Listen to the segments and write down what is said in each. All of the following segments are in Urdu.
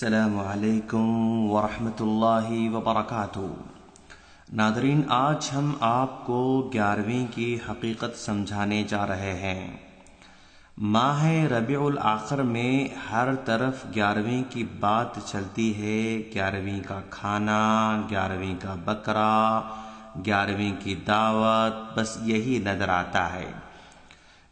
السلام علیکم ورحمۃ اللہ وبرکاتہ۔ ناظرین، آج ہم آپ کو 11ویں کی حقیقت سمجھانے جا رہے ہیں۔ ماہ ربیع الاخر میں ہر طرف 11ویں کی بات چلتی ہے۔ 11ویں کا کھانا، 11ویں کا بکرا، 11ویں کی دعوت، بس یہی نظر آتا ہے۔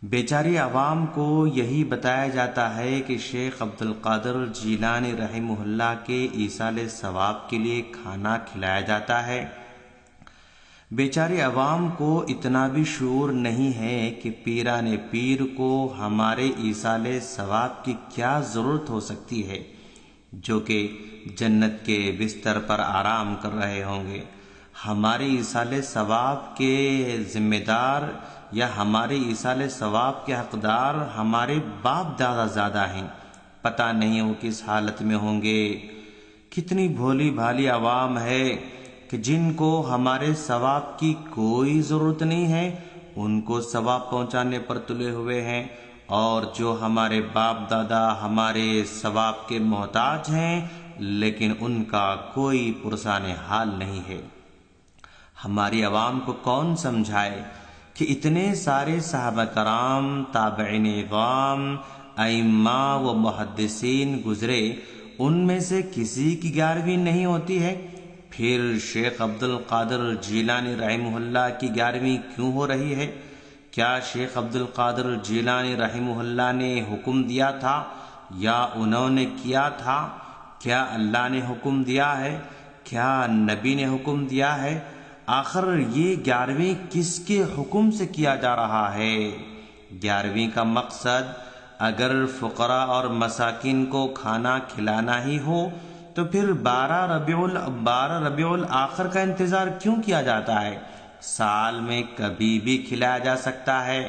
بیچاری عوام کو یہی بتایا جاتا ہے کہ شیخ عبد القادر جیلانی رحمہ اللہ کے ایصال ثواب کے لیے کھانا کھلایا جاتا ہے۔ بیچاری عوام کو اتنا بھی شعور نہیں ہے کہ پیران پیر کو ہمارے ایصال ثواب کی کیا ضرورت ہو سکتی ہے، جو کہ جنت کے بستر پر آرام کر رہے ہوں گے۔ ہمارے ایصال ثواب کے ذمہ دار یا ہمارے ایصال ثواب کے حقدار ہمارے باپ دادا زیادہ ہیں۔ پتہ نہیں وہ کس حالت میں ہوں گے۔ کتنی بھولی بھالی عوام ہے کہ جن کو ہمارے ثواب کی کوئی ضرورت نہیں ہے، ان کو ثواب پہنچانے پر تلے ہوئے ہیں، اور جو ہمارے باپ دادا ہمارے ثواب کے محتاج ہیں لیکن ان کا کوئی پرسان حال نہیں ہے۔ ہماری عوام کو کون سمجھائے کہ اتنے سارے صحابہ کرام، تابعین اعظام، ائمہ و محدثین گزرے، ان میں سے کسی کی 11ویں نہیں ہوتی ہے، پھر شیخ عبد القادر جیلانی رحمہ اللہ کی 11ویں کیوں ہو رہی ہے؟ کیا شیخ عبد القادر جیلانی رحمہ اللہ نے حکم دیا تھا یا انہوں نے کیا تھا؟ کیا اللہ نے حکم دیا ہے؟ کیا نبی نے حکم دیا ہے؟ آخر یہ 11ویں کس کے حکم سے کیا جا رہا ہے؟ 11ویں کا مقصد اگر فقراء اور مساکین کو کھانا کھلانا ہی ہو تو پھر 12 ربیع الاخر کا انتظار کیوں کیا جاتا ہے؟ سال میں کبھی بھی کھلایا جا سکتا ہے۔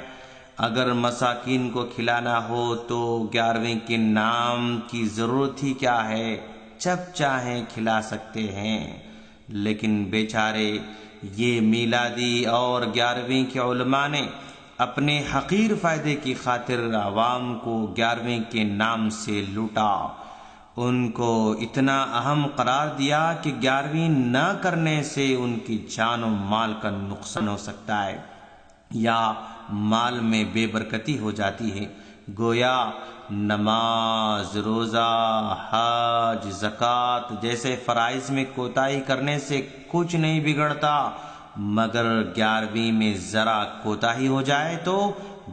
اگر مساکین کو کھلانا ہو تو 11ویں کے نام کی ضرورت ہی کیا ہے؟ جب چاہیں کھلا سکتے ہیں۔ لیکن بیچارے یہ میلادی اور 11ویں کے علماء نے اپنے حقیر فائدے کی خاطر عوام کو 11ویں کے نام سے لوٹا۔ ان کو اتنا اہم قرار دیا کہ 11ویں نہ کرنے سے ان کی جان و مال کا نقصان ہو سکتا ہے یا مال میں بے برکتی ہو جاتی ہے۔ گویا نماز، روزہ، حج، زکوٰۃ جیسے فرائض میں کوتاہی کرنے سے کچھ نہیں بگڑتا، مگر 11ویں میں ذرا کوتاہی ہو جائے تو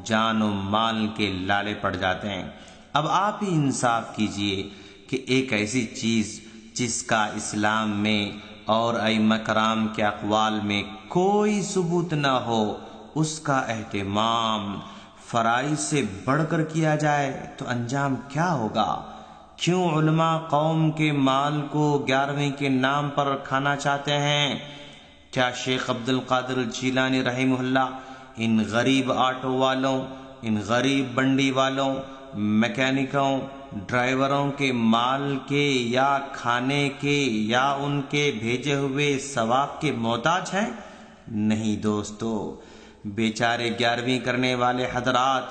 جان و مال کے لالے پڑ جاتے ہیں۔ اب آپ ہی انصاف کیجئے کہ ایک ایسی چیز جس کا اسلام میں اور ائمہ کرام کے اقوال میں کوئی ثبوت نہ ہو، اس کا اہتمام فرائض سے بڑھ کر کیا جائے تو انجام کیا ہوگا؟ کیوں علماء قوم کے مال کو 11ویں کے نام پر کھانا چاہتے ہیں؟ کیا شیخ عبد القادر جیلانی رحمہ اللہ ان غریب آٹو والوں، ان غریب بنڈی والوں، میکینکوں، ڈرائیوروں کے مال کے یا کھانے کے یا ان کے بھیجے ہوئے ثواب کے محتاج ہیں؟ نہیں دوستو، بیچارے 11ویں کرنے والے حضرات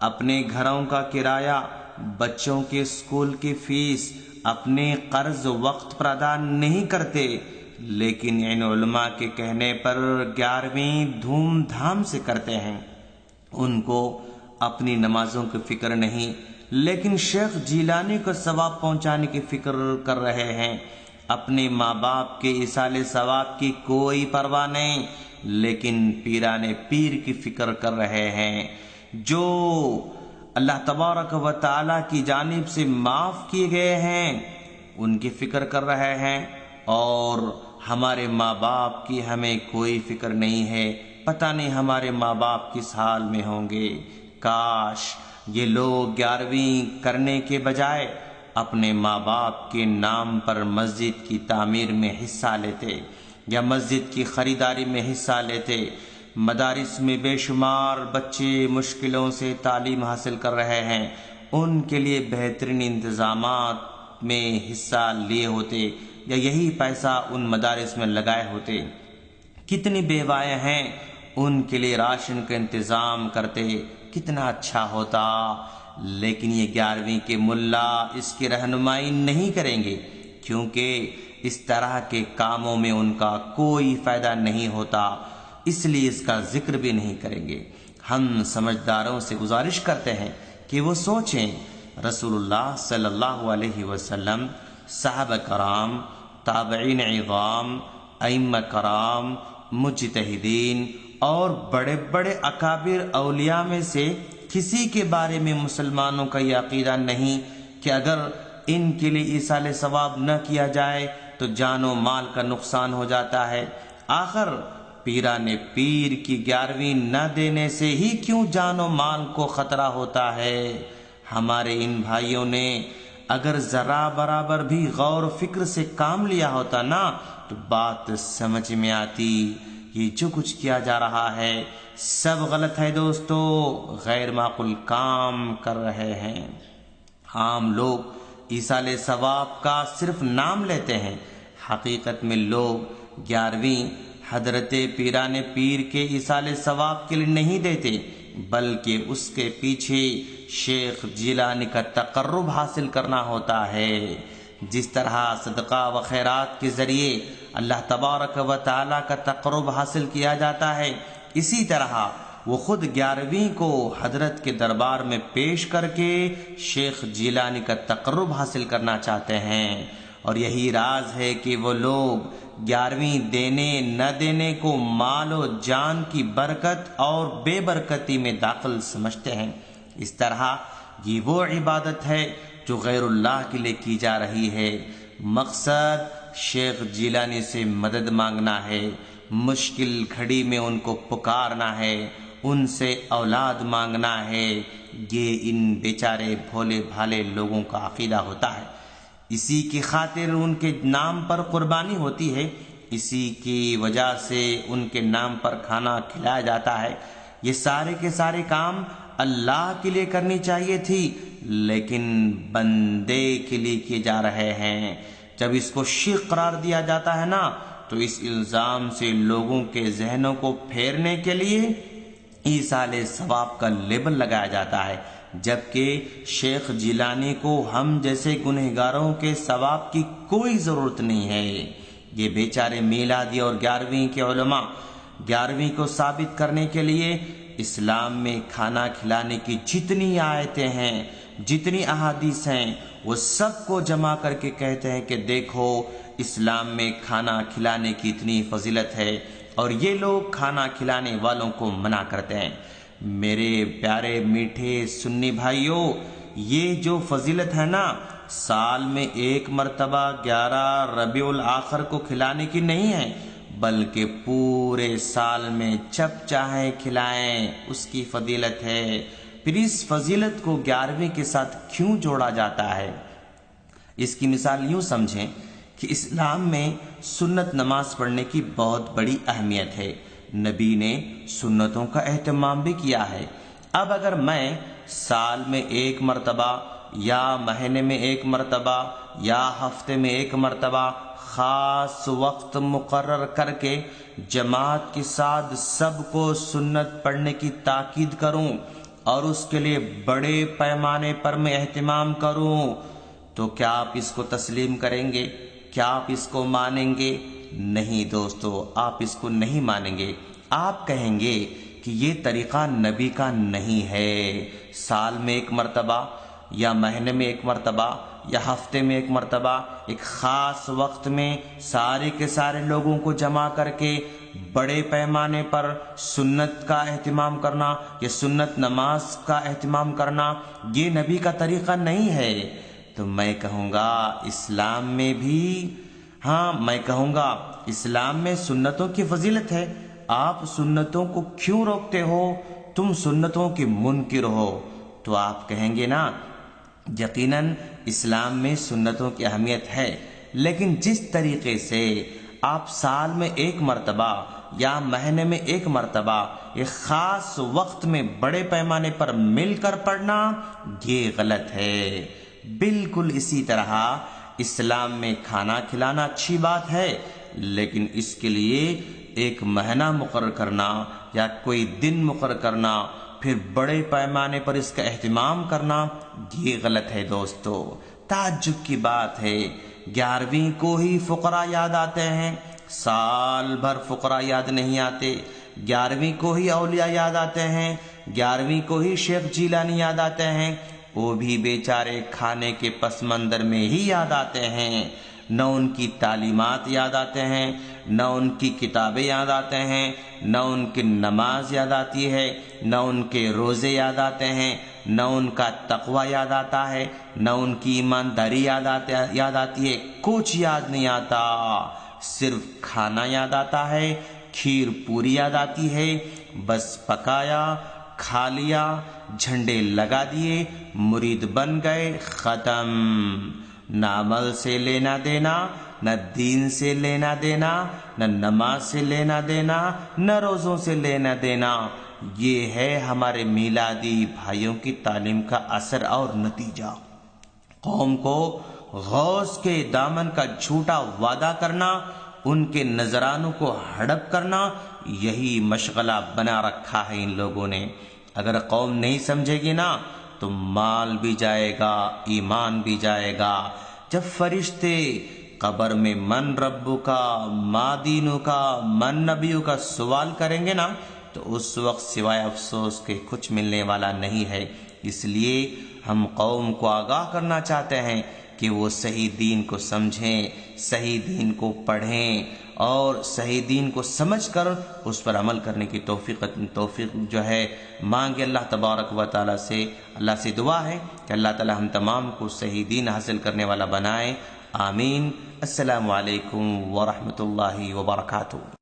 اپنے گھروں کا کرایہ، بچوں کے اسکول کی فیس، اپنے قرض وقت پر ادا نہیں کرتے، لیکن ان علماء کے کہنے پر 11ویں دھوم دھام سے کرتے ہیں۔ ان کو اپنی نمازوں کی فکر نہیں، لیکن شیخ جیلانی کو ثواب پہنچانے کی فکر کر رہے ہیں۔ اپنے ماں باپ کے ایصال ثواب کی کوئی پرواہ نہیں، لیکن پیران پیر کی فکر کر رہے ہیں جو اللہ تبارک و تعالی کی جانب سے معاف کیے گئے ہیں، ان کی فکر کر رہے ہیں، اور ہمارے ماں باپ کی ہمیں کوئی فکر نہیں ہے۔ پتہ نہیں ہمارے ماں باپ کس حال میں ہوں گے۔ کاش یہ لوگ 11ویں کرنے کے بجائے اپنے ماں باپ کے نام پر مسجد کی تعمیر میں حصہ لیتے یا مسجد کی خریداری میں حصہ لیتے۔ مدارس میں بے شمار بچے مشکلوں سے تعلیم حاصل کر رہے ہیں، ان کے لیے بہترین انتظامات میں حصہ لیے ہوتے یا یہی پیسہ ان مدارس میں لگائے ہوتے۔ کتنی بیوائیں ہیں، ان کے لیے راشن کا انتظام کرتے، کتنا اچھا ہوتا۔ لیکن یہ 11ویں کے ملا اس کی رہنمائی نہیں کریں گے، کیونکہ اس طرح کے کاموں میں ان کا کوئی فائدہ نہیں ہوتا، اس لیے اس کا ذکر بھی نہیں کریں گے۔ ہم سمجھداروں سے گزارش کرتے ہیں کہ وہ سوچیں، رسول اللہ صلی اللہ علیہ وسلم، صحابہ کرام، تابعین عظام، ائمہ کرام، مجتہدین اور بڑے بڑے اکابر اولیاء میں سے کسی کے بارے میں مسلمانوں کا یہ عقیدہ نہیں کہ اگر ان کے لیے ایصال ثواب نہ کیا جائے تو جان و مال کا نقصان ہو جاتا ہے۔ آخر پیران پیر کی 11ویں نہ دینے سے ہی کیوں جان و مال کو خطرہ ہوتا ہے؟ ہمارے ان بھائیوں نے اگر ذرا برابر بھی غور و فکر سے کام لیا ہوتا نا تو بات سمجھ میں آتی۔ یہ جو کچھ کیا جا رہا ہے سب غلط ہے دوستو، غیر معقول کام کر رہے ہیں۔ عام لوگ ایصال ثواب کا صرف نام لیتے ہیں، حقیقت میں لوگ 11ویں حضرت پیران پیر کے ایصال ثواب کے لیے نہیں دیتے، بلکہ اس کے پیچھے شیخ جیلانی کا تقرب حاصل کرنا ہوتا ہے۔ جس طرح صدقہ و خیرات کے ذریعے اللہ تبارک و تعالی کا تقرب حاصل کیا جاتا ہے، اسی طرح وہ خود 11ویں کو حضرت کے دربار میں پیش کر کے شیخ جیلانی کا تقرب حاصل کرنا چاہتے ہیں۔ اور یہی راز ہے کہ وہ لوگ 11ویں دینے نہ دینے کو مال و جان کی برکت اور بے برکتی میں داخل سمجھتے ہیں۔ اس طرح یہ وہ عبادت ہے جو غیر اللہ کے لیے کی جا رہی ہے۔ مقصد شیخ جیلانی سے مدد مانگنا ہے، مشکل گھڑی میں ان کو پکارنا ہے، ان سے اولاد مانگنا ہے۔ یہ ان بیچارے بھولے بھالے لوگوں کا عقیدہ ہوتا ہے۔ اسی کی خاطر ان کے نام پر قربانی ہوتی ہے، اسی کی وجہ سے ان کے نام پر کھانا کھلایا جاتا ہے۔ یہ سارے کے سارے کام اللہ کے لیے کرنی چاہیے تھی، لیکن بندے کے لیے کیے جا رہے ہیں۔ جب اس کو شرک قرار دیا جاتا ہے نا تو اس الزام سے لوگوں کے ذہنوں کو پھیرنے کے لیے ایصال ثواب کا لیبل لگایا جاتا ہے، جبکہ شیخ جیلانی کو ہم جیسے گنہگاروں کے ثواب کی کوئی ضرورت نہیں ہے۔ یہ بیچارے میلادی اور 11ویں کے علماء 11ویں کو ثابت کرنے کے لیے اسلام میں کھانا کھلانے کی جتنی آیتیں ہیں، جتنی احادیث ہیں، وہ سب کو جمع کر کے کہتے ہیں کہ دیکھو اسلام میں کھانا کھلانے کی اتنی فضیلت ہے، اور یہ لوگ کھانا کھلانے والوں کو منع کرتے ہیں۔ میرے پیارے میٹھے سنی بھائیوں، یہ جو فضیلت ہے نا سال میں ایک مرتبہ 11 ربیع الاخر کو کھلانے کی نہیں ہے، بلکہ پورے سال میں جب چاہیں کھلائیں، اس کی فضیلت ہے۔ پھر اس فضیلت کو 11ویں کے ساتھ کیوں جوڑا جاتا ہے؟ اس کی مثال یوں سمجھیں کہ اسلام میں سنت نماز پڑھنے کی بہت بڑی اہمیت ہے، نبی نے سنتوں کا اہتمام بھی کیا ہے۔ اب اگر میں سال میں ایک مرتبہ یا مہینے میں ایک مرتبہ یا ہفتے میں ایک مرتبہ خاص وقت مقرر کر کے جماعت کے ساتھ سب کو سنت پڑھنے کی تاکید کروں اور اس کے لیے بڑے پیمانے پر میں اہتمام کروں تو کیا آپ اس کو تسلیم کریں گے؟ کیا آپ اس کو مانیں گے؟ نہیں دوستو، آپ اس کو نہیں مانیں گے۔ آپ کہیں گے کہ یہ طریقہ نبی کا نہیں ہے۔ سال میں ایک مرتبہ یا مہینے میں ایک مرتبہ یا ہفتے میں ایک مرتبہ ایک خاص وقت میں سارے کے سارے لوگوں کو جمع کر کے بڑے پیمانے پر سنت کا اہتمام کرنا یا سنت نماز کا اہتمام کرنا یہ نبی کا طریقہ نہیں ہے۔ تو میں کہوں گا اسلام میں بھی، میں کہوں گا اسلام میں سنتوں کی فضیلت ہے، آپ سنتوں کو کیوں روکتے ہو؟ تم سنتوں کے منکر ہو۔ تو آپ کہیں گے نا یقیناً اسلام میں سنتوں کی اہمیت ہے، لیکن جس طریقے سے آپ سال میں ایک مرتبہ یا مہینے میں ایک مرتبہ ایک خاص وقت میں بڑے پیمانے پر مل کر پڑھنا یہ غلط ہے۔ بالکل اسی طرح اسلام میں کھانا کھلانا اچھی بات ہے، لیکن اس کے لیے ایک مہینہ مقرر کرنا یا کوئی دن مقرر کرنا پھر بڑے پیمانے پر اس کا اہتمام کرنا، یہ غلط ہے دوستو۔ تعجب کی بات ہے، 11ویں کو ہی فقراء یاد آتے ہیں، سال بھر فقراء یاد نہیں آتے۔ 11ویں کو ہی اولیاء یاد آتے ہیں، 11ویں کو ہی شیخ جیلانی یاد آتے ہیں، وہ بھی بیچارے کھانے کے پس منظر میں ہی یاد آتے ہیں۔ نہ ان کی تعلیمات یاد آتے ہیں، نہ ان کی کتابیں یاد آتے ہیں، نہ ان کی نماز یاد آتی ہے، نہ ان کے روزے یاد آتے ہیں، نہ ان کا تقوی یاد آتا ہے، نہ ان کی ایمانداری یاد آتی ہے، کچھ یاد نہیں آتا۔ صرف کھانا یاد آتا ہے، کھیر پوری یاد آتی ہے، بس پکایا، کھا لیا، جھنڈے لگا دیے، مرید بن گئے، ختم۔ نہ عمل سے لینا دینا، نہ دین سے لینا دینا، نہ نماز سے لینا دینا، نہ روزوں سے لینا دینا۔ یہ ہے ہمارے میلادی بھائیوں کی تعلیم کا اثر اور نتیجہ۔ قوم کو غوث کے دامن کا جھوٹا وعدہ کرنا، ان کے نذرانوں کو ہڑپ کرنا، یہی مشغلہ بنا رکھا ہے ان لوگوں نے۔ اگر قوم نہیں سمجھے گی نا تو مال بھی جائے گا، ایمان بھی جائے گا۔ جب فرشتے قبر میں من ربو کا، ما دینو کا، من نبیو کا سوال کریں گے نا تو اس وقت سوائے افسوس کے کچھ ملنے والا نہیں ہے۔ اس لیے ہم قوم کو آگاہ کرنا چاہتے ہیں کہ وہ صحیح دین کو سمجھیں، صحیح دین کو پڑھیں اور صحیح دین کو سمجھ کر اس پر عمل کرنے کی توفیق جو ہے مانگے اللہ تبارک و تعالیٰ سے۔ اللہ سے دعا ہے کہ اللہ تعالیٰ ہم تمام کو صحیح دین حاصل کرنے والا بنائے، آمین۔ السلام علیکم ورحمۃ اللہ وبرکاتہ۔